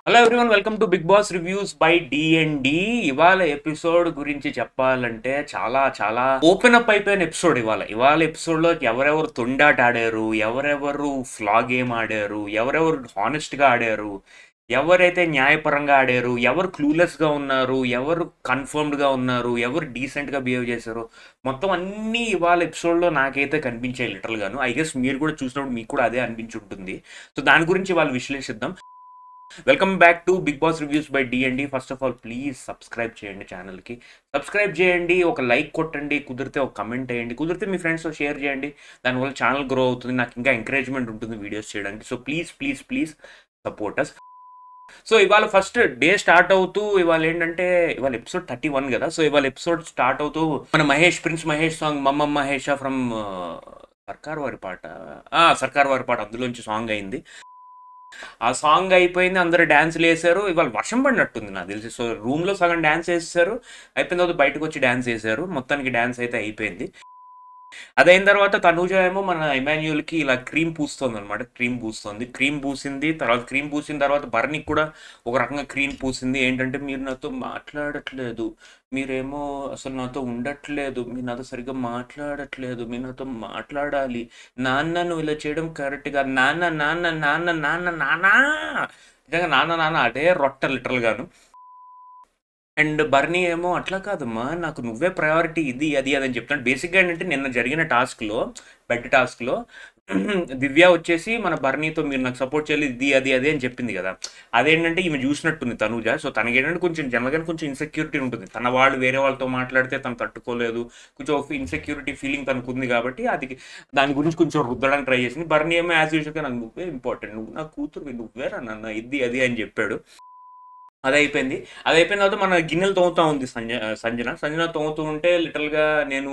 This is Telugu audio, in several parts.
Hello everyone, welcome to Bigg Boss reviews by D. ఇవాళ ఎపిసోడ్ గురించి చెప్పాలంటే చాలా చాలా ఓపెన్ అప్ అయిపోయిన ఎపిసోడ్. ఇవాళ ఎపిసోడ్లో ఎవరెవరు తొండాట ఆడారు, ఎవరెవరు ఫ్లా గేమ్ ఆడారు, ఎవరెవరు హానెస్ట్గా ఆడారు, ఎవరైతే న్యాయపరంగా ఆడారు, ఎవరు క్లూలెస్గా ఉన్నారు, ఎవరు కన్ఫర్మ్డ్గా ఉన్నారు, ఎవరు డీసెంట్గా బిహేవ్ చేశారు, మొత్తం అన్నీ ఇవాళ ఎపిసోడ్లో నాకైతే కనిపించాయి లిటరల్గాను. ఐ గెస్ మీరు కూడా చూసినప్పుడు మీకు కూడా అదే అనిపించి ఉంటుంది. సో దాని గురించి ఇవాళ విశ్లేషిద్దాం. Welcome back to Bigg Boss reviews by D. First of all please subscribe చేయండి ఛానల్కి. సబ్స్క్రైబ్ చేయండి, ఒక లైక్ కొట్టండి, కుదిరితే ఒక కమెంట్ వేయండి, కుదిరితే మీ ఫ్రెండ్స్తో షేర్ చేయండి. దానివల్ల ఛానల్ గ్రో అవుతుంది, నాకు ఇంకా ఎంకరేజ్మెంట్ ఉంటుంది వీడియోస్ చేయడానికి. So please please please support us. So ఇవాళ ఫస్ట్ డే స్టార్ట్ అవుతూ ఇవాళ ఏంటంటే ఇవాళ ఎపిసోడ్ 31 కదా. సో ఇవాళ ఎపిసోడ్ స్టార్ట్ అవుతూ మన ప్రిన్స్ మహేష్ సాంగ్ మమ్మ మహేష ఫ్రమ్ సర్కార్ వారి పాట, సర్కార్ వారి పాట అందులోంచి సాంగ్ అయింది. ఆ సాంగ్ అయిపోయింది, అందరూ డ్యాన్స్లు వేశారు. ఇవాళ వర్షం పడినట్టుంది నాకు తెలిసి. సో రూమ్లో సగం డ్యాన్స్ వేసేసారు, అయిపోయిన తర్వాత బయటకు వచ్చి డ్యాన్స్ వేశారు. మొత్తానికి డ్యాన్స్ అయితే అయిపోయింది. అదైన తర్వాత తనూజ ఏమో మన ఇమాన్యుయల్కి ఇలా క్రీమ్ పూస్తుంది అనమాట. క్రీమ్ పూసింది. తర్వాత క్రీమ్ పూసిన తర్వాత బర్నీకి కూడా ఒక రకంగా క్రీమ్ పూసింది. ఏంటంటే మీరు నాతో మాట్లాడట్లేదు, మీరేమో అసలు నాతో ఉండట్లేదు, మీరు నాతో సరిగ్గా మాట్లాడట్లేదు, మీరు నాతో మాట్లాడాలి, నాన్న నువ్వు ఇలా చేయడం కరెక్ట్గా, నాన్న నాన్న నాన్న నాన్న నాన్న నిజంగా నాన్న నాన్న అదే రొట్ట లిటరల్గాను. అండ్ బర్నీ ఏమో అట్లా కాదమ్మా, నాకు నువ్వే ప్రయారిటీ, ఇది అది అని చెప్తాను. బేసిక్గా ఏంటంటే నిన్న జరిగిన టాస్క్లో, బెడ్ టాస్క్లో దివ్య వచ్చేసి మన బర్నీతో మీరు నాకు సపోర్ట్ చేయాలి, ఇది అది అదే అని చెప్పింది కదా. అదేంటంటే ఈమె చూసినట్టుంది తనూజ. సో తనకేంటంటే కొంచెం జనరల్గానే కొంచెం ఇన్సెక్యూరిటీ ఉంటుంది. తన వాళ్ళు వేరే వాళ్ళతో మాట్లాడితే తను తట్టుకోలేదు, కొంచెం ఇన్సెక్యూరిటీ ఫీలింగ్ తనకు ఉంది కాబట్టి అది దాని గురించి కొంచెం రుద్దడానికి ట్రై చేసింది. బర్నీ ఏమో యాజ్ యూజువల్గా నాకు నువ్వే ఇంపార్టెంట్, నువ్వు నా కూతురు, నువ్వేరా నన్ను ఇది అది అని చెప్పాడు. అది అయిపోయిన తర్వాత మన గిన్నెలు తోముతూ ఉంది సంజన తోముతూ ఉంటే లిటరల్గా నేను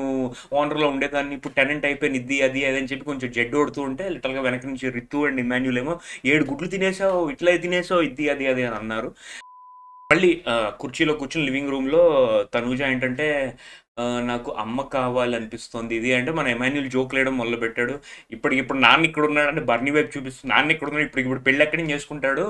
ఓనర్లో ఉండేదాన్ని, ఇప్పుడు టెనెంట్ అయిపోయింది, ఇది అది అని చెప్పి కొంచెం జెడ్ కొడుతూ ఉంటే లిటరల్గా వెనక నుంచి రితు అండ్ ఇమాన్యుల్ ఏమో 7 గుడ్లు తినేసావు, ఇట్లా తినేసావు, ఇది అది అని అన్నారు. మళ్ళీ కుర్చీలో కూర్చుని లివింగ్ రూమ్లో తనూజ ఏంటంటే నాకు అమ్మ కావాలనిపిస్తుంది ఇది అంటే మన ఎమాన్యుల్ జోక్ లేయడం మొదలుపెట్టాడు. ఇప్పటికిప్పుడు నాన్న ఇక్కడ ఉన్నాడు అంటే బర్నీ వైపు చూపిస్తుంది, నాన్న ఇక్కడ ఉన్నాడు, ఇప్పుడు పెళ్ళి ఎక్కడి నుంచి చేసుకుంటాడు,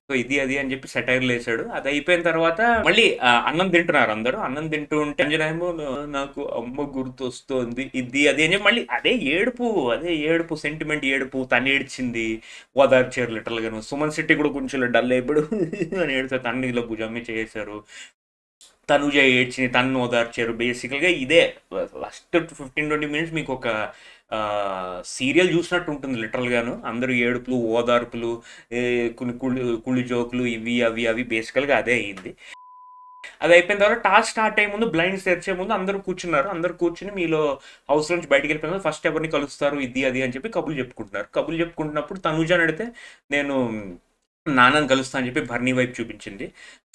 సో ఇది అది అని చెప్పి సెటైర్లు వేసాడు. అది అయిపోయిన తర్వాత మళ్ళీ అన్నం తింటున్నారు అందరూ. అన్నం తింటూ ఉంటే అంజనేమో నాకు అమ్మ గుర్తొస్తుంది, ఇది అది అని చెప్పి మళ్ళీ అదే ఏడుపు సెంటిమెంట్ ఏడుపు. తను ఏడ్చింది, ఓదార్చారు లిటరల్గాను. సుమన్ శెట్టి కూడా కొంచెం డల్ అయిపోయాడు అని ఏడితే తను ఇలా భుజమ్మి చేశారు. తనుజ ఏడ్చింది, తన్ను ఓదార్చారు. బేసికల్గా ఇదే ఫస్ట్ 15-20 మినిట్స్ మీకు ఒక సీరియల్ చూసినట్టు ఉంటుంది లిటరల్గాను. అందరూ ఏడుపులు, ఓదార్పులు, కొన్ని కుళ్ళు జోకులు, ఇవి అవి బేసికల్గా అదే అయ్యింది. అది అయిపోయిన తర్వాత టాస్క్ స్టార్ట్ అయ్యే ముందు, బ్లైండ్స్ తెరిచే ముందు అందరూ కూర్చున్నారు. అందరూ కూర్చుని మీలో హౌస్ నుంచి బయటికి వెళ్ళిపోయిన ఫస్ట్ ఎవరిని కలుస్తారు, ఇది అది అని చెప్పి కబుర్లు చెప్పుకుంటున్నారు. కబుర్లు చెప్పుకుంటున్నప్పుడు తనుజని అడిగితే నేను నాన్నని కలుస్తా అని చెప్పి బర్నీ వైపు చూపించింది.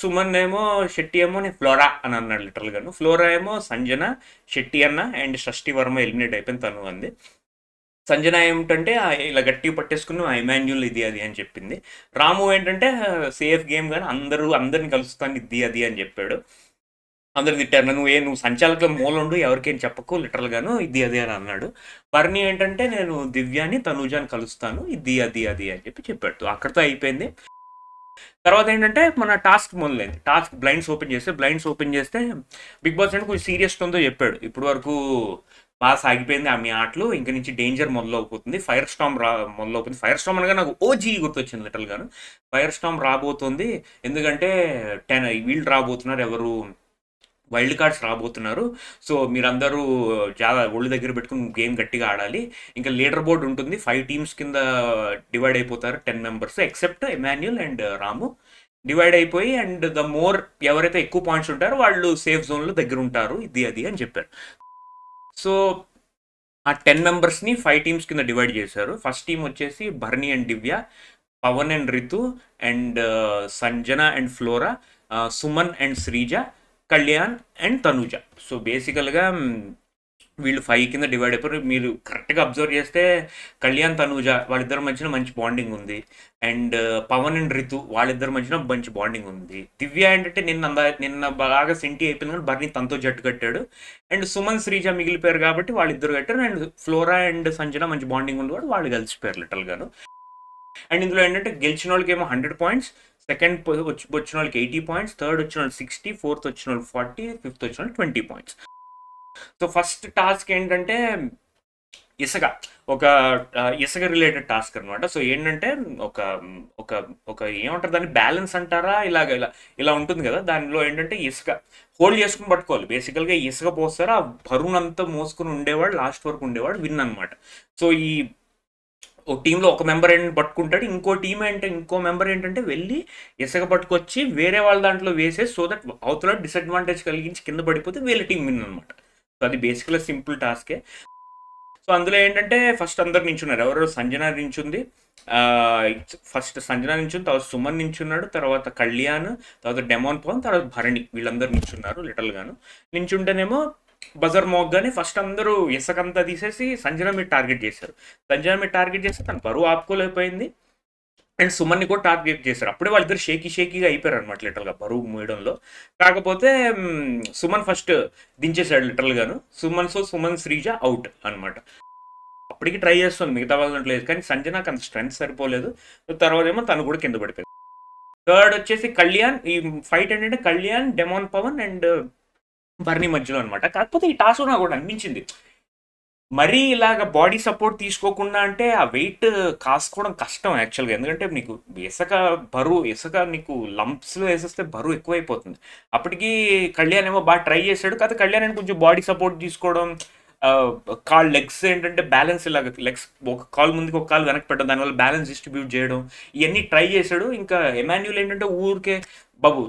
సుమన్ ఏమో శెట్టి ఏమో నేను ఫ్లోరా అని అన్నాడు లిటరల్గాను. ఫ్లోరా ఏమో సంజన, శెట్టి అన్న అండ్ షష్ఠి వర్మ ఎలిమినేట్ అయిపోయింది తను అంది. సంజన ఏమిటంటే ఇలా గట్టిగా పట్టేసుకుని ఇమాన్యుల్ ఇది అది అని చెప్పింది. రాము ఏంటంటే సేఫ్ గేమ్ కానీ అందరిని కలుస్తాను ఇది అది అని చెప్పాడు. అందరు తిట్టారు, నువ్వు సంచాలకుల మూలండు ఎవరికేం చెప్పకు లిటరల్గాను, ఇది అది అని అన్నాడు. బర్నీ ఏంటంటే నేను దివ్యాని తనూజాని కలుస్తాను, ఇది అది అని చెప్పాడు. అక్కడితో అయిపోయింది. తర్వాత ఏంటంటే మన టాస్క్ మొదలైంది. టాస్క్ బ్లైండ్స్ ఓపెన్ చేస్తే బిగ్ బాస్ అంటే కొంచెం సీరియస్ టోన్తో చెప్పాడు. ఇప్పుడు వరకు బాగా సాగిపోయింది మీ ఆటలు, ఇంక నుంచి డేంజర్ మొదలవుతుంది, ఫైర్ స్టామ్ మొదలవుతుంది. ఫైర్ స్టామ్ అనగా నాకు ఓజీ గుర్తొచ్చింది లిటరల్గాను. ఫైర్ స్టామ్ రాబోతుంది, ఎందుకంటే వీళ్ళు రాబోతున్నారు, ఎవరు వైల్డ్ కార్డ్స్ రాబోతున్నారు. సో మీరందరూ చాలా ఒళ్ళు దగ్గర పెట్టుకుని గేమ్ గట్టిగా ఆడాలి. ఇంకా లీడర్ బోర్డ్ ఉంటుంది, 5 టీమ్స్ కింద డివైడ్ అయిపోతారు, 10 members except Emmanuel and Ramu. Divide అయిపోయి అండ్ ద మోర్ ఎవరైతే ఎక్కువ పాయింట్స్ ఉంటారో వాళ్ళు సేఫ్ జోన్లో దగ్గర ఉంటారు, ఇది అది అని చెప్పారు. సో ఆ 10 మెంబర్స్ని 5 టీమ్స్ కింద డివైడ్ చేశారు. ఫస్ట్ టీం వచ్చేసి Bharani and Divya, Pavan and Rithu, and Sanjana and Flora, Suman and Sreeja, Kalyan and Thanuja. So బేసికల్గా వీళ్ళు 5 కింద డివైడ్ అయిపోయారు. మీరు కరెక్ట్గా అబ్జర్వ్ చేస్తే కళ్యాణ్, తనూజ వాళ్ళిద్దరి మధ్యన మంచి బాండింగ్ ఉంది. అండ్ పవన్ అండ్ రితు వాళ్ళిద్దరి మధ్యన మంచి బాండింగ్ ఉంది. దివ్య ఏంటంటే నిన్న బాగా సెంటి అయిపోయింది కానీ బర్నీ తనతో జట్టు కట్టాడు. అండ్ సుమన్, శ్రీజ మిగిలిపోయారు కాబట్టి వాళ్ళిద్దరు కట్టారు. అండ్ ఫ్లోరా అండ్ సంజన మంచి బాండింగ్ ఉంది కాబట్టి వాళ్ళు కలిసిపోయారు లిటరల్గాను. అండ్ ఇందులో ఏంటంటే గెలిచిన వాళ్ళకి ఏమో 100 పాయింట్స్, సెకండ్ వచ్చిన వాళ్ళకి 80 పాయింట్స్, థర్డ్ వచ్చిన వాళ్ళు 60, ఫోర్త్ వచ్చిన వాళ్ళు 40, ఫిఫ్త్ వచ్చిన వాళ్ళు 20 పాయింట్స్. సో ఫస్ట్ టాస్క్ ఏంటంటే ఇసుక. ఒక ఇసుక రిలేటెడ్ టాస్క్ అనమాట. సో ఏంటంటే ఒక ఒక ఒక ఏమంటారు దాన్ని, బ్యాలెన్స్ అంటారా, ఇలా ఉంటుంది కదా. దానిలో ఏంటంటే ఇసుక హోల్డ్ చేసుకుని పట్టుకోవాలి. బేసికల్గా ఇసుక పోస్తారు, ఆ బరువునంతా మోసుకుని ఉండేవాడు లాస్ట్ వరకు ఉండేవాడు విన్ అనమాట. సో ఈ ఒక టీంలో ఒక మెంబర్ ఏంటి పట్టుకుంటాడు, ఇంకో మెంబర్ ఏంటంటే వెళ్ళి ఇసుక పట్టుకొచ్చి వేరే వాళ్ళ దాంట్లో వేసేసి, సో దట్ అవతల డిసడ్వాంటేజ్ కలిగించి కింద పడిపోతే వీళ్ళ టీం విన్ అనమాట. సో అది బేసికల్గా సింపుల్ టాస్కే. సో అందులో ఏంటంటే ఫస్ట్ అందరు నించున్నారు. ఎవరో సంజన నించుంది, ఫస్ట్ సంజన నించుంది, తర్వాత సుమన్ నించున్నాడు, తర్వాత కళ్యాణ్, తర్వాత డెమాన్ పవన్, తర్వాత భరణి, వీళ్ళందరూ నించున్నారు లిటల్గాను. నించుంటేనేమో బజర్ మోగ్గానే ఫస్ట్ అందరూ ఇసుకంతా తీసేసి సంజన మీద టార్గెట్ చేశారు. సంజన మీద టార్గెట్ చేస్తే తను బరువు ఆపుకోలేకపోయింది, అండ్ సుమన్ని కూడా టార్గెట్ చేశారు. అప్పుడే వాళ్ళిద్దరు షేకీగా అయిపోయారు అనమాట లిటరల్గా బరువు మోయడంలో. కాకపోతే సుమన్ ఫస్ట్ దించేశాడు లిటరల్గాను. సుమన్ శ్రీజ అవుట్ అనమాట. అప్పటికి ట్రై చేస్తుంది మిగతా వాళ్ళ లేదు, కానీ సంజనాకి అంత స్ట్రెంత్ సరిపోలేదు. తర్వాత ఏమో తను కూడా కింద పడిపోయింది. థర్డ్ వచ్చేసి కళ్యాణ్. ఈ ఫైట్ ఏంటంటే కళ్యాణ్, డెమాన్ పవన్ అండ్ బర్నీ మధ్యలో అనమాట. కాకపోతే ఈ టాస్క్ నాకు కూడా అనిపించింది, మరీ ఇలాగ బాడీ సపోర్ట్ తీసుకోకుండా అంటే ఆ వెయిట్ కాసుకోవడం కష్టం యాక్చువల్గా. ఎందుకంటే నీకు ఇసుక నీకు లంప్స్లో వేసేస్తే బరువు ఎక్కువైపోతుంది. అప్పటికి కళ్యాణ్ ఏమో బాగా ట్రై చేశాడు, కాదు కళ్యాణ్ అని కొంచెం బాడీ సపోర్ట్ తీసుకోవడం, లెగ్స్ ఏంటంటే బ్యాలెన్స్ ఇలాగ లెగ్స్ ఒక కాల్ ముందుకు ఒక కాల్ వెనక్కి పెట్టడం, దానివల్ల బ్యాలెన్స్ డిస్ట్రిబ్యూట్ చేయడం, ఇవన్నీ ట్రై చేశాడు. ఇంకా ఎమాన్యుల్ ఏంటంటే ఊరికే బాబు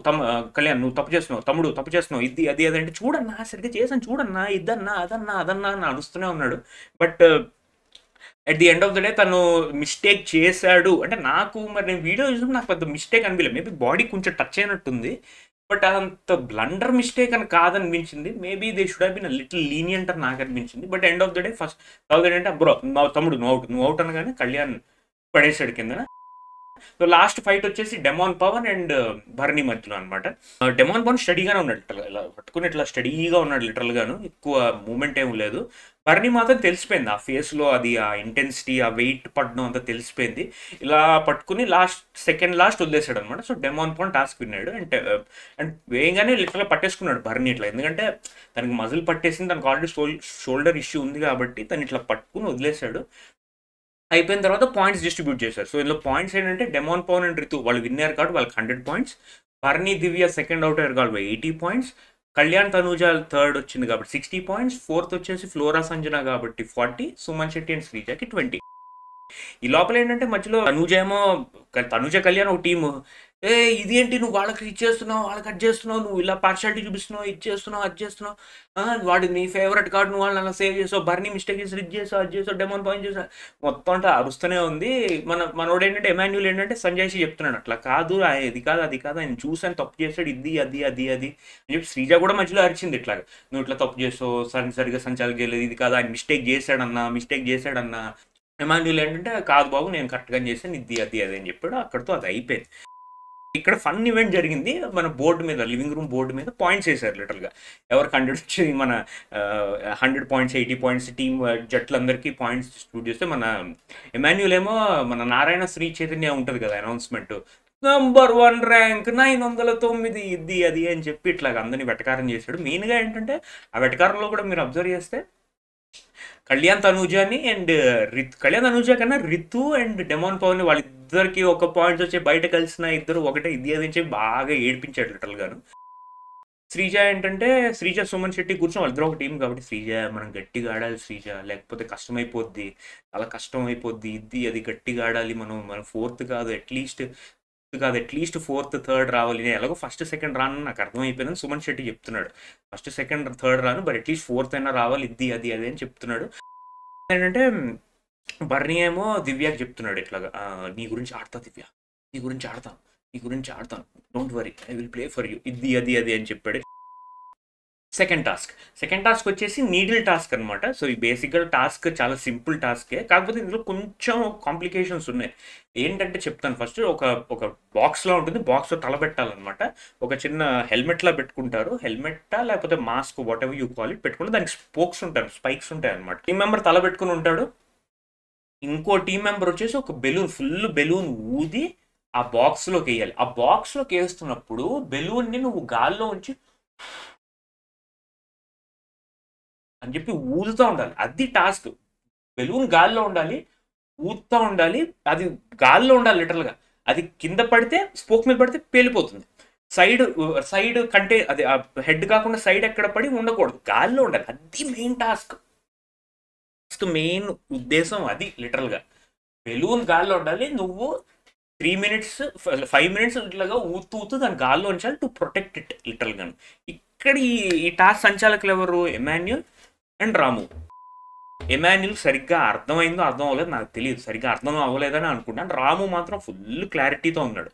కళ్యాణ్ నువ్వు తప్పు చేస్తున్నావు, తమ్ముడు తప్పు చేస్తున్నావు, ఇది అది అదంటే, చూడన్నా సరిగ్గా చేశాను చూడన్నా, ఇదన్నా అదన్నా అని అడుస్తూనే ఉన్నాడు. But at the end of the day తను మిస్టేక్ చేశాడు అంటే, మరి నేను వీడియో చూసినప్పుడు నాకు పెద్ద మిస్టేక్ అనిపించలేదు. మేబీ బాడీ కొంచెం టచ్ అయినట్టుంది, బట్ అదంత బ్లండర్ మిస్టేక్ అని కాదనిపించింది. Maybe they should have been little lenient అని నాకు అనిపించింది. But end of the day first ఏంటంటే బ్రో తమ్ముడు నువ్వు అవుట్ అనగానే కళ్యాణ్ పడేసాడు కింద. సో లాస్ట్ ఫైట్ వచ్చేసి డెమాన్ పవన్ అండ్ భరణి మధ్యలో అనమాట. డెమాన్ పవన్ స్టడీగానే ఉన్నాడు, ఇలా పట్టుకుని ఇట్లా స్టడీగా ఉన్నాడు లిటరల్గాను, ఎక్కువ మూమెంట్ ఏం లేదు. భరణి మాత్రం తెలిసిపోయింది, ఆ ఫేస్లో అది ఆ ఇంటెన్సిటీ, ఆ వెయిట్ పడడం అంతా తెలిసిపోయింది. ఇలా పట్టుకుని సెకండ్ లాస్ట్ వదిలేసాడు అనమాట. సో డెమాన్ పవన్ టాస్క్ విన్నాడు. అండ్ వేయంగానే లిటరల్గా పట్టేసుకున్నాడు భరణి ఇట్లా, ఎందుకంటే తనకి మజిల్ పట్టేసింది, తనకు ఆల్రెడీ షోల్డర్ ఇష్యూ ఉంది కాబట్టి తను ఇట్లా పట్టుకుని వదిలేశాడు. అయిపోయిన తర్వాత పాయింట్స్ డిస్ట్రిబ్యూట్ చేశారు. సో ఇందులో పాయింట్స్ ఏంటంటే డెమాన్ పవన్ అండ్ రితు వాళ్ళు విన్నర్ కాబట్టి వాళ్ళకి 100 పాయింట్స్, భరణి దివ్య సెకండ్ అవుట్ అయ్యారు కాబట్టి 80 పాయింట్స్, కళ్యాణ్ తనూజ థర్డ్ వచ్చింది కాబట్టి 60 పాయింట్స్, ఫోర్త్ వచ్చేసి ఫ్లోరా సంజన కాబట్టి 40, సుమన్ శెట్టి అండ్ శ్రీజకి 20. ఈ లోపల ఏంటంటే మధ్యలో తనూజ కళ్యాణ్ ఒక టీము, ఇది ఏంటి నువ్వు వాళ్ళకి ఇచ్చేస్తున్నావు, వాళ్ళకి కట్ చేస్తున్నావు, నువ్వు ఇలా పార్షాలిటీ చూపిస్తున్నావు, ఇది చేస్తున్నావు, అది చేస్తున్నావు, వాడు నీ ఫేవరెట్ కార్డు నువ్వు వాళ్ళని అలా సేవ్ చేసావు, భరణి మిస్టేక్ చేసి ఇది చేసావు, అది చేసావు, డెమాన్ పాయింట్ చేసావు, మొత్తం అంటే అరుస్తూనే ఉంది. మనోడు ఏంటంటే ఎమాన్యుల్ ఏంటంటే సంజయ్షి చెప్తున్నాడు, అట్లా కాదు, ఇది కాదు అది కాదు, ఆయన చూసాను తప్పు చేశాడు, ఇది అది అది అది అని చెప్పి శ్రీజ కూడా మధ్యలో అరిచింది ఇట్లాగా, నువ్వు ఇట్లా తప్పు చేసావు, సరిగా సంచాలక చేయలేదు, ఇది కాదు ఆయన మిస్టేక్ చేశాడన్నా. ఎమాన్యుల్ ఏంటంటే కాదు బాబు నేను కరెక్ట్గా చేశాను, ఇది అది అది అని చెప్పాడు. అక్కడితో అది అయిపోయింది. ఇక్కడ ఫన్ ఈవెంట్ జరిగింది. మన బోర్డు మీద, లివింగ్ రూమ్ బోర్డు మీద పాయింట్స్ వేశారు లిటరల్గా. ఎవరికి 100 వచ్చి మన 100 పాయింట్స్ 80 పాయింట్స్ టీమ్ జట్లందరికీ పాయింట్స్ డిస్ట్రిబ్యూట్ చేస్తే, మన ఎమాన్యుల్ ఏమో మన నారాయణ శ్రీ చైతన్య ఉంటుంది కదా అనౌన్స్మెంట్, నంబర్ 1 ర్యాంక్ 909 ఇది అది అని చెప్పి ఇట్లాగా అందరినీ వెటకారం చేశాడు. మెయిన్గా ఏంటంటే ఆ వెటకారంలో కూడా మీరు అబ్జర్వ్ చేస్తే కళ్యాణ్ తనూజాని అండ్ కళ్యాణ్ తనూజా కన్నా రితు అండ్ డెమాన్ పవన్ వాళ్ళిద్దరికి ఒక పాయింట్స్ వచ్చి బయట కలిసిన ఇద్దరు ఒకటే ఇది అది చెప్పి బాగా ఏడిపించాడు లిటరల్గాను. శ్రీజ ఏంటంటే సుమన్ శెట్టి కూర్చొని వాళ్ళిద్దరు ఒక టీం కాబట్టి, శ్రీజ మనం గట్టిగా ఆడాలి శ్రీజ, లేకపోతే కష్టమైపోద్ది, చాలా కష్టం అయిపోద్ది, ఇది అది గట్టిగా ఆడాలి, మనం ఫోర్త్ కాదు అట్లీస్ట్ ఫోర్త్ థర్డ్ రావాలి, నేను ఎలాగో ఫస్ట్ సెకండ్ రాను నాకు అర్థమైపోయిందని సుమన్ శెట్టి చెప్తున్నాడు. ఫస్ట్ సెకండ్ థర్డ్ రాను బట్ అట్లీస్ట్ ఫోర్త్ అయినా రావాలి, ఇది అది అని చెప్తున్నాడు. ఏంటంటే బర్నీ ఏమో దివ్యాకి చెప్తున్నాడు ఇట్లాగా, నీ గురించి ఆడతా దివ్య, నీ గురించి ఆడతాను, don't worry I will play for you, ఇది అది అని చెప్పాడు. సెకండ్ టాస్క్ వచ్చేసి నీడిల్ టాస్క్ అనమాట. సో ఈ బేసిక్గా టాస్క్ చాలా సింపుల్ టాస్కే, కాకపోతే ఇందులో కొంచెం కాంప్లికేషన్స్ ఉన్నాయి. ఏంటంటే చెప్తాను. ఫస్ట్ ఒక బాక్స్లో ఉంటుంది, బాక్స్లో తల పెట్టాలన్నమాట. ఒక చిన్న హెల్మెట్లా పెట్టుకుంటారు, హెల్మెట్టా లేకపోతే mask what ever you call it పెట్టుకుంటే దానికి స్పైక్స్ ఉంటాయి అనమాట. టీం మెంబర్ తల పెట్టుకుని ఉంటాడు, ఇంకో టీం మెంబర్ వచ్చేసి ఒక ఫుల్ బెలూన్ ఊది ఆ బాక్స్‌లోకి ఎయ్యాలి. ఆ బాక్స్‌లోకి ఏస్తున్నప్పుడు బెలూన్‌ని నువ్వు గాల్లో ఉంచి అని చెప్పి ఊదుతా ఉండాలి. అది టాస్క్. బెలూన్ గాల్లో ఉండాలి. ఊదుతా ఉండాలి. అది గాల్లో ఉండాలి లిటరల్‌గా. అది కింద పడితే స్పోక్ మీద పడితే పేలిపోతుంది. సైడ్ కంటే అది హెడ్ కాకుండా సైడ్ ఎక్కడ పడి ఉండకూడదు. గాల్లో ఉండాలి. అది మెయిన్ టాస్క్. మెయిన్ ఉద్దేశం అది లిటరల్‌గా. బెలూన్ గాల్లో ఉండాలి. నువ్వు 3 మినిట్స్ 5 మినిట్స్ ఇట్లాగా ఊతూ ఊతూ దాని గాల్లో ఉంచాలి టు ప్రొటెక్ట్ ఇట్ లిటరల్‌గా. ఇక్కడ ఈ టాస్క్ సంచాలకులు ఎవరు? Emmanuel and Ramu. ఎమాన్యుల్ సరిగ్గా అర్థమైందో అర్థం అవ్వలేదు నాకు తెలియదు. సరిగ్గా అర్థం అవ్వలేదని అనుకుంటాను. రాము మాత్రం ఫుల్ క్లారిటీతో ఉన్నాడు.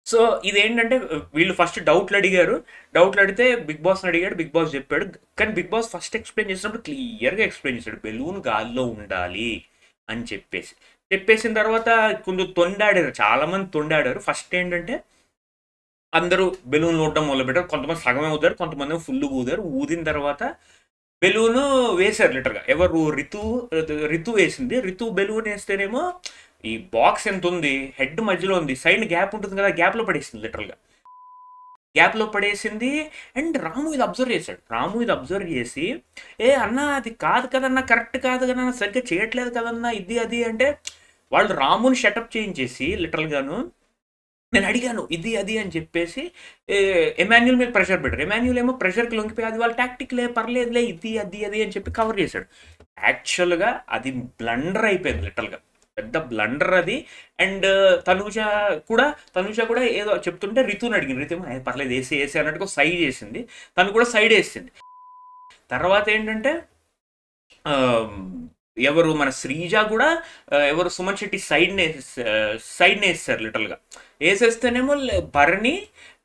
సో ఇదేంటంటే వీళ్ళు ఫస్ట్ డౌట్లు అడిగారు. డౌట్లు అడిగితే బిగ్ బాస్ని అడిగాడు. బిగ్ బాస్ చెప్పాడు. కానీ బిగ్ బాస్ ఫస్ట్ ఎక్స్ప్లెయిన్ చేసినప్పుడు క్లియర్గా ఎక్స్ప్లెయిన్ చేశాడు. బెలూన్ గాల్లో ఉండాలి అని చెప్పేసిన తర్వాత కొంచెం తొండాడారు. చాలామంది తొండాడారు. ఫస్ట్ ఏంటంటే అందరూ బెలూన్ ఊడడం మొదలుపెట్టారు. కొంతమంది సగమే ఊదారు. కొంతమంది ఫుల్ ఊదారు. ఊదిన తర్వాత బెలూను వేశారు లిటర్గా. ఎవరు? రితు వేసింది. రితు బెలూన్ వేస్తేనేమో ఈ బాక్స్ ఎంత ఉంది, హెడ్ మధ్యలో ఉంది, సైడ్ గ్యాప్ ఉంటుంది కదా, గ్యాప్లో పడేసింది లిటరల్గా. గ్యాప్లో పడేసింది. అండ్ రాము ఇది అబ్జర్వ్ చేశాడు. రాము ఇది అబ్జర్వ్ చేసి అన్న అది కాదు కదన్నా, కరెక్ట్ కాదు కదన్నా, సరిగ్గా చేయట్లేదు కదన్నా, ఇది అది అంటే వాళ్ళు రాముని షటప్ చేయించేసి లిటరల్గాను నేను అడిగాను ఇది అది అని చెప్పేసి ఎమాన్యుల్ మీద ప్రెషర్ పెట్టారు. ఎమాన్యుల్ ఏమో ప్రెషర్కి లొంగిపోయి అది వాళ్ళ టాక్టిక్లే, పర్లేదులే, ఇది అది అది అని చెప్పి కవర్ చేశాడు. యాక్చువల్గా అది బ్లండర్ అయిపోయింది లిటరల్గా. పెద్ద బ్లండర్ అది. అండ్ తనుజ కూడా ఏదో చెప్తుంటే రితుని అడిగింది. రితు ఏమో పర్లేదు వేసి అన్నట్టుగా సైడ్ చేసింది. తను కూడా సైడ్ వేసింది. తర్వాత ఏంటంటే ఎవరు మన శ్రీజ కూడా ఎవరు సుమన్ శెట్టి సైడ్ని వేస్తారు లిటరల్గా. వేసేస్తేనేమో భరణి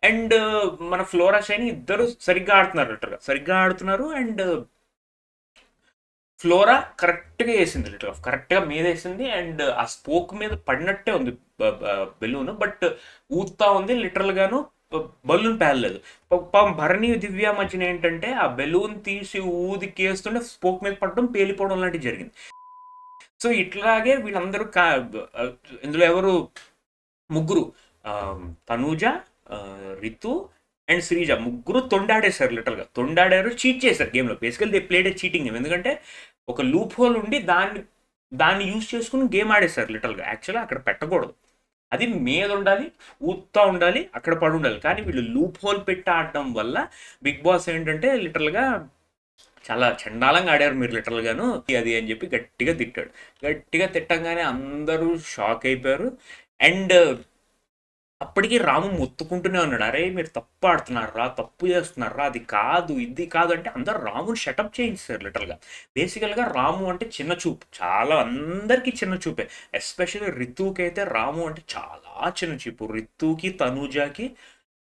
అండ్ మన ఫ్లోరా షైని ఇద్దరు సరిగ్గా ఆడుతున్నారు లిటరల్గా. సరిగ్గా ఆడుతున్నారు. అండ్ ఫ్లోరా కరెక్ట్గా వేసింది లిటరల్. కరెక్ట్గా మీద వేసింది. అండ్ ఆ స్పోక్ మీద పడినట్టే ఉంది బెలూన్. బట్ ఊతా ఉంది లిటరల్గాను. బలూన్ పేలలేదు. పాపం భరణి దివ్య మధ్యన ఏంటంటే ఆ బెలూన్ తీసి ఊదికేస్తుంటే స్పోక్ మీద పడడం, పేలిపోవడం లాంటివి జరిగింది. సో ఇట్లాగే వీళ్ళందరూ ఇందులో ఎవరు ముగ్గురు తనూజ, రితు అండ్ శ్రీజ ముగ్గురు తొండాడేశారు లిటరల్గా. తొండాడారు, చీట్ చేశారు గేమ్లో. బేసికల్ they played A cheating game. ఎందుకంటే ఒక లూప్ హోల్ ఉండి దాన్ని యూజ్ చేసుకుని గేమ్ ఆడేశారు లిటరల్గా. యాక్చువల్గా అక్కడ పెట్టకూడదు. అది మీద ఉండాలి, ఊతా ఉండాలి, అక్కడ పడి ఉండాలి. కానీ వీళ్ళు లూప్ హోల్ పెట్టి ఆడడం వల్ల బిగ్ బాస్ ఏంటంటే లిటరల్గా చాలా చండాలంగా ఆడారు మీరు లిటరల్గాను అది అని చెప్పి గట్టిగా తిట్టాడు. గట్టిగా తిట్టంగానే అందరూ షాక్ అయిపోయారు. అండ్ అప్పటికి రాము మొత్తుకుంటూనే ఉన్నాడు. అరే మీరు తప్పు ఆడుతున్నారా, తప్పు చేస్తున్నారా, అది కాదు ఇది కాదు అంటే అందరు రాముని షటప్ చేయించారు లిటరల్గా. బేసికల్గా రాము అంటే చిన్న చూపు, చాలా అందరికీ చిన్న చూపే. ఎస్పెషల్లీ రితుకి అయితే రాము అంటే చాలా చిన్న చూపు. రితుకి తనూజాకి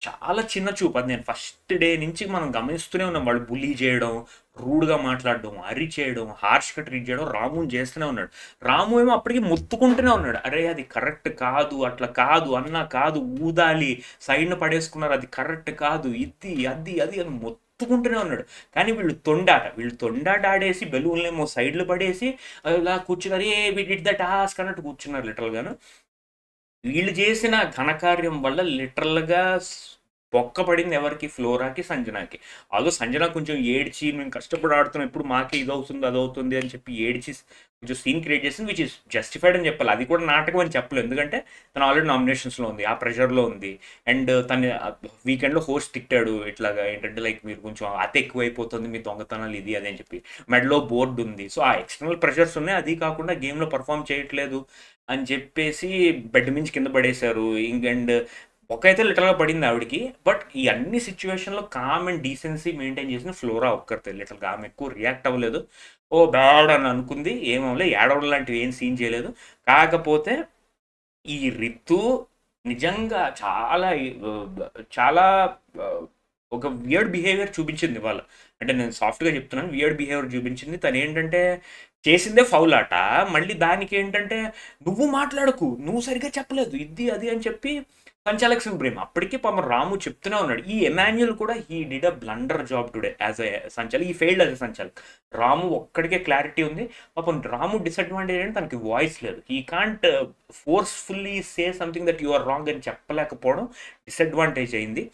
చాలా చిన్న చూపు. అది నేను ఫస్ట్ డే నుంచి మనం గమనిస్తూనే ఉన్నాం. వాళ్ళు బుల్లీ చేయడం, రూడ్గా మాట్లాడడం, చేయడం, హార్ష్గా ట్రీట్ చేయడం రాముని చేస్తూనే ఉన్నాడు. రాము ఏమో అప్పటికి మొత్తుకుంటూనే ఉన్నాడు. అరే అది కరెక్ట్ కాదు, అట్లా కాదు, అన్నా కాదు, ఊదాలి, సైడ్ను పడేసుకున్నారు, అది కరెక్ట్ కాదు, ఇది అది అది అని మొత్తుకుంటూనే ఉన్నాడు. కానీ వీళ్ళు తొండాట ఆడేసి బెలూన్లేమో సైడ్లు పడేసి ఇలా కూర్చున్నారు. వి డిడ్ ద టాస్క్ అన్నట్టు కూర్చున్నారు లిటరల్గాను. వీళ్ళు చేసిన ఘనకార్యం వల్ల లిటరల్గా బొక్క పడింది ఎవరికి? ఫ్లోరాకి, సంజనాకి. ఆల్దో సంజన కొంచెం ఏడ్చి మేము కష్టపడి ఆడుతున్నాం, ఇప్పుడు మాకే ఇది అవుతుంది అని చెప్పి ఏడ్చి కొంచెం సీన్ క్రియేట్ చేసింది, విచ్ ఇస్ జస్టిఫైడ్ అని చెప్పాలి. అది కూడా నాటకం అని చెప్పలేదు. ఎందుకంటే తను ఆల్రెడీ నామినేషన్స్లో ఉంది, ఆ ప్రెషర్లో ఉంది. అండ్ తను వీకెండ్లో హోస్ట్ తిట్టాడు ఇట్లాగా ఏంటంటే లైక్ మీరు కొంచెం అతి ఎక్కువైపోతుంది, మీ దొంగతనాలు ఇది అది అని చెప్పి. మెడలో బోర్డు ఉంది. సో ఆ ఎక్స్టర్నల్ ప్రెషర్స్ ఉన్నాయి. అది కాకుండా గేమ్లో పర్ఫామ్ చేయట్లేదు అని చెప్పేసి బెడ్ మించి కింద పడేశారు. అండ్ అయితే లిటరల్గా పడింది ఆవిడకి. బట్ ఈ అన్ని సిచ్యువేషన్లో కామ్ అండ్ డీసెన్సీ మెయింటైన్ చేసిన ఫ్లోరా ఒక్కరితే లిటరల్గా. ఆమె ఎక్కువ రియాక్ట్ అవ్వలేదు. ఓ బ్యాడ్ అని అనుకుంది, ఏమవ్వలే, ఏడవడం లాంటివి ఏం సీన్ చేయలేదు. కాకపోతే ఈ రితు నిజంగా చాలా చాలా ఒక వియర్డ్ బిహేవియర్ చూపించింది వాళ్ళ. అంటే నేను సాఫ్ట్గా చెప్తున్నాను, వియర్డ్ బిహేవియర్ చూపించింది. తను ఏంటంటే చేసిందే ఫౌల్ ఆట, మళ్ళీ దానికి ఏంటంటే నువ్వు మాట్లాడకు, నువ్వు సరిగ్గా చెప్పలేదు, ఇది అది అని చెప్పి సంచాలక్ సింగ్ ప్రేమ్ అప్పటికే పాపం రాము చెప్తూనే ఉన్నాడు. ఈ ఎమాన్యుల్ కూడా he did a blunder job today as a sanchalak. ఈ ఫెయిల్డ్ యాజ్ ఎ సంచాలక్. రాము ఒక్కడికే క్లారిటీ ఉంది. పాపం రాము డిసడ్వాంటేజ్ అంటే తనకి వాయిస్ లేదు. He can't forcefully say something that you are wrong అని చెప్పలేకపోవడం డిసడ్వాంటేజ్ అయింది.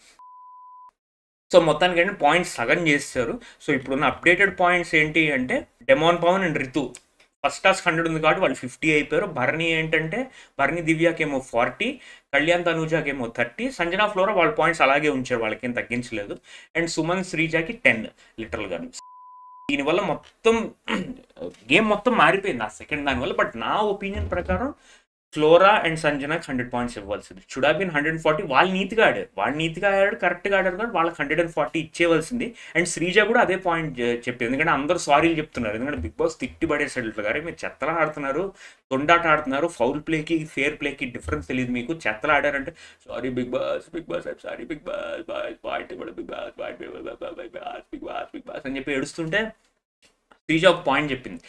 సో మొత్తానికి అంటే పాయింట్స్ సగం చేస్తారు. సో ఇప్పుడున్న అప్డేటెడ్ పాయింట్స్ ఏంటి అంటే demon Pavan and Ritu first task 100 ఉంది కాబట్టి వాళ్ళు 50 అయిపోయారు. భరణి ఏంటంటే భరణి దివ్యాకేమో 40, కళ్యాణ్ తనూజాకేమో 30, సంజనా ఫ్లోరా వాళ్ళ పాయింట్స్ అలాగే ఉంచారు, వాళ్ళకేం తగ్గించలేదు. అండ్ సుమన్ శ్రీజాకి 10 లిటరల్గా. దీనివల్ల మొత్తం గేమ్ మొత్తం మారిపోయింది ఆ సెకండ్ దానివల్ల. బట్ నా ఒపీనియన్ ప్రకారం ఫ్లోరా అండ్ సంజనాకి 100 పాయింట్స్ ఇవ్వాల్సింది. Should have been 140. వాళ్ళు నీట్గా ఆడాడు, కరెక్ట్గా ఆడారు కాబట్టి వాళ్ళకి 140 ఇచ్చేవలసింది. అండ్ శ్రీజ కూడా అదే పాయింట్ చెప్పింది. ఎందుకంటే అందరూ సారీలు చెప్తున్నారు. ఎందుకంటే బిగ్ బాస్ తిట్టి పడేసాడు ఇట్లా గారే, మీరు చెత్తలా ఆడుతున్నారు, తొండాట ఆడుతున్నారు, ఫౌల్ ప్లేకి ఫేర్ ప్లేకి డిఫరెన్స్ తెలియదు మీకు, చెత్తలా ఆడారంటే sorry Bigg Boss sorry Bigg Boss అని చెప్పి ఏడుస్తుంటే శ్రీజ ఒక పాయింట్ చెప్పింది,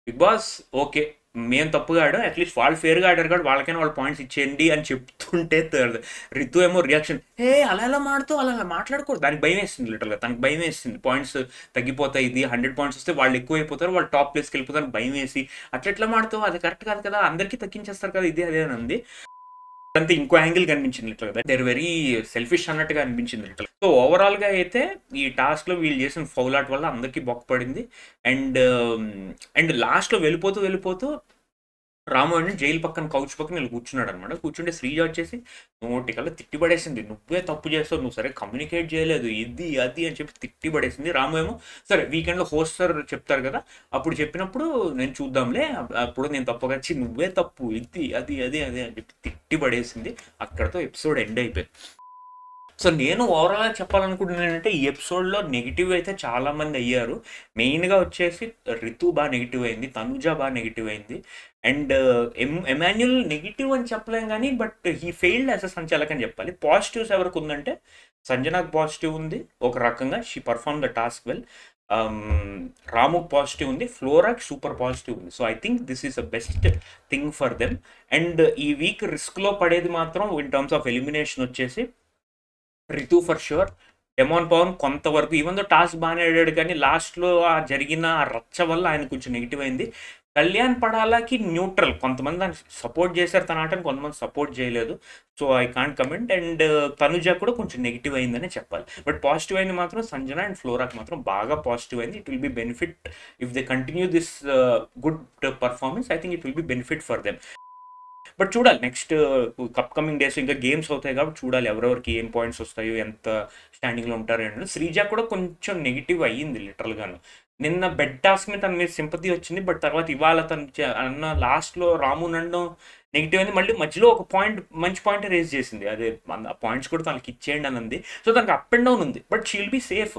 బిగ్ బాస్ ఓకే మేము తప్పుగా ఆడాం, అట్లీస్ట్ వాళ్ళు ఫేర్గా ఆడారు కాబట్టి వాళ్ళకైనా వాళ్ళు పాయింట్స్ ఇచ్చేయండి అని చెప్తుంటే రితు ఏమో రియాక్షన్ అలా ఎలా మాడుతూ అలా మాట్లాడకూడదు. దానికి భయం వేస్తుంది లిటరల్గా, తనకు భయం వేస్తుంది పాయింట్స్ తగ్గిపోతాయి, ఇది 100 పాయింట్స్ వస్తే వాళ్ళు ఎక్కువ అయిపోతారు, వాళ్ళు టాప్ ప్లేస్కి వెళ్ళిపోతారు, భయం వేసి అట్లా మాడుతావు, అది కరెక్ట్ కాదు కదా, అందరికీ తగ్గించేస్తారు కదా, ఇదే అదే అని ఉంది. అంతే ఇంకో యాంగిల్ కనిపించింది లిటరల్ గా, దేర్ వెరీ సెల్ఫిష్ అన్నట్టుగా అనిపించింది లిటరల్. సో ఓవరాల్ గా అయితే ఈ టాస్క్ లో వీళ్ళు చేసిన ఫౌల్ అవుట్ వల్ల అందరికీ బొక్కపడింది. అండ్ లాస్ట్ లో వెళ్ళిపోతూ రాము అని జైలు పక్కన కౌచ్ పక్కన వీళ్ళు కూర్చున్నాడు అనమాట. కూర్చుంటే శ్రీజ వచ్చేసి నోటికల్లా తిట్టిపడేసింది, నువ్వే తప్పు చేస్తావు, నువ్వు సరే కమ్యూనికేట్ చేయలేదు, ఇది అది అని చెప్పి తిట్టిపడేసింది. రాము ఏమో సరే వీకెండ్లో హోస్టర్ చెప్తారు కదా, అప్పుడు చెప్పినప్పుడు నేను చూద్దాంలే, అప్పుడు నేను తప్పుగా వచ్చి నువ్వే తప్పు, ఇది అది అని చెప్పి తిట్టిపడేసింది. అక్కడతో ఎపిసోడ్ ఎండ్ అయిపోయింది. సో నేను ఓవరాల్గా చెప్పాలనుకుంటున్నాను ఏంటంటే ఈ ఎపిసోడ్లో నెగిటివ్ అయితే చాలామంది అయ్యారు. మెయిన్గా వచ్చేసి రితు బాగా నెగిటివ్ అయింది, తనుజ బాగా నెగిటివ్ అయింది. అండ్ ఎమాన్యుల్ నెగిటివ్ అని చెప్పలేం కానీ but he failed as a sanchalak అని చెప్పాలి. పాజిటివ్స్ ఎవరికి ఉందంటే సంజనాకు పాజిటివ్ ఉంది ఒక రకంగా, she perform the task well. రాముకు పాజిటివ్ ఉంది, ఫ్లోరాకి సూపర్ పాజిటివ్ ఉంది. So I think this is the best thing for them. And ఈ వీక్ రిస్క్లో పడేది మాత్రం ఇన్ టర్మ్స్ ఆఫ్ ఎలిమినేషన్ వచ్చేసి Ritu for sure. Demon Pavan కొంతవరకు ఈవెన్ దో టాస్క్ బాగానే ఆడాడు కానీ లాస్ట్లో జరిగిన రచ్చ వల్ల ఆయన కొంచెం నెగిటివ్ అయింది. కళ్యాణ్ పడాలాకి న్యూట్రల్, కొంతమంది దాన్ని సపోర్ట్ చేశారు తన ఆటని, కొంతమంది సపోర్ట్ చేయలేదు. So I can't comment. And Tanuja కూడా కొంచెం నెగిటివ్ అయిందని చెప్పాలి. బట్ పాజిటివ్ అయింది మాత్రం సంజన అండ్ ఫ్లోరాకి మాత్రం బాగా పాజిటివ్ అయింది. It will be benefit if they continue this good performance. I think it will be benefit for them. But చూడాలి నెక్స్ట్ అప్కమింగ్ డేస్ ఇంకా గేమ్స్ అవుతాయి కాబట్టి చూడాలి ఎవరెవరికి ఏం పాయింట్స్ వస్తాయో, ఎంత స్టాండింగ్లో ఉంటారో. అండ్ శ్రీజ కూడా కొంచెం నెగిటివ్ అయ్యింది లిటరల్గాను. నిన్న బెడ్ టాస్క్ మీద తన మీద సింపతి వచ్చింది, బట్ తర్వాత ఇవాళ తను అన్న లాస్ట్లో రాము నన్ను నెగిటివ్ అయింది. మళ్ళీ మధ్యలో ఒక పాయింట్ మంచి పాయింట్ రేజ్ చేసింది, అదే ఆ పాయింట్స్ కూడా తనకి ఇచ్చేయండి అని ఉంది. సో తనకి అప్ అండ్ డౌన్ ఉంది, but she'll be safe.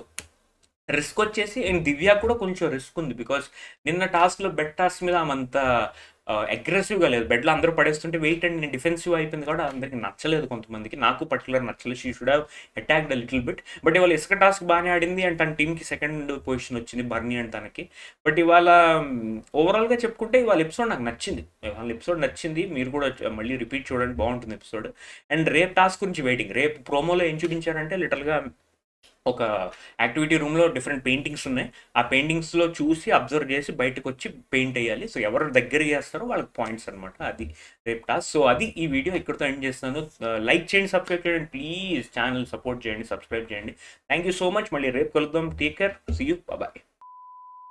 Risk వచ్చేసి అండ్ దివ్య కూడా కొంచెం రిస్క్ ఉంది, బికాస్ నిన్న టాస్క్లో బెడ్ టాస్క్ మీద ఆమంతా అగ్రెసివ్గా లేదు. బెడ్లో అందరూ పడేస్తుంటే వెయిట్ అండ్ నేను డిఫెన్సివ్ అయిపోయింది కూడా అందరికి నచ్చలేదు, కొంతమందికి, నాకు పర్టికులర్ నచ్చలేదు. She should have attacked a little bit. But ఇవాళ ఇసుక టాస్క్ బాగానే ఆడింది అండ్ తన టీంకి సెకండ్ పొజిషన్ వచ్చింది బర్నీ అండ్ తనకి. బట్ ఇవాళ ఓవరాల్గా చెప్పుకుంటే ఇవాళ ఎపిసోడ్ నాకు నచ్చింది, మీరు కూడా మళ్ళీ రిపీట్ చూడండి, బాగుంటుంది ఎపిసోడ్. అండ్ రేపు టాస్క్ గురించి వెయిటింగ్. రేపు ప్రోమోలో ఏం చూపించారంటే లిటల్గా ఒక యాక్టివిటీ రూమ్లో డిఫరెంట్ పెయింటింగ్స్ ఉన్నాయి, ఆ పెయింటింగ్స్లో చూసి అబ్జర్వ్ చేసి బయటకు వచ్చి పెయింట్ వేయాలి. సో ఎవరు దగ్గర చేస్తారో వాళ్ళకి పాయింట్స్ అనమాట, అది రేపు టాస్క్. సో అది ఈ వీడియో ఇక్కడితో ఎండ్ చేస్తున్నాను. లైక్ చేయండి, సబ్స్క్రైబ్ చేయండి ప్లీజ్, ఛానల్ సపోర్ట్ చేయండి, సబ్స్క్రైబ్ చేయండి. Thank you so much. మళ్ళీ రేపు కలుద్దాం. Take care, see you, bye.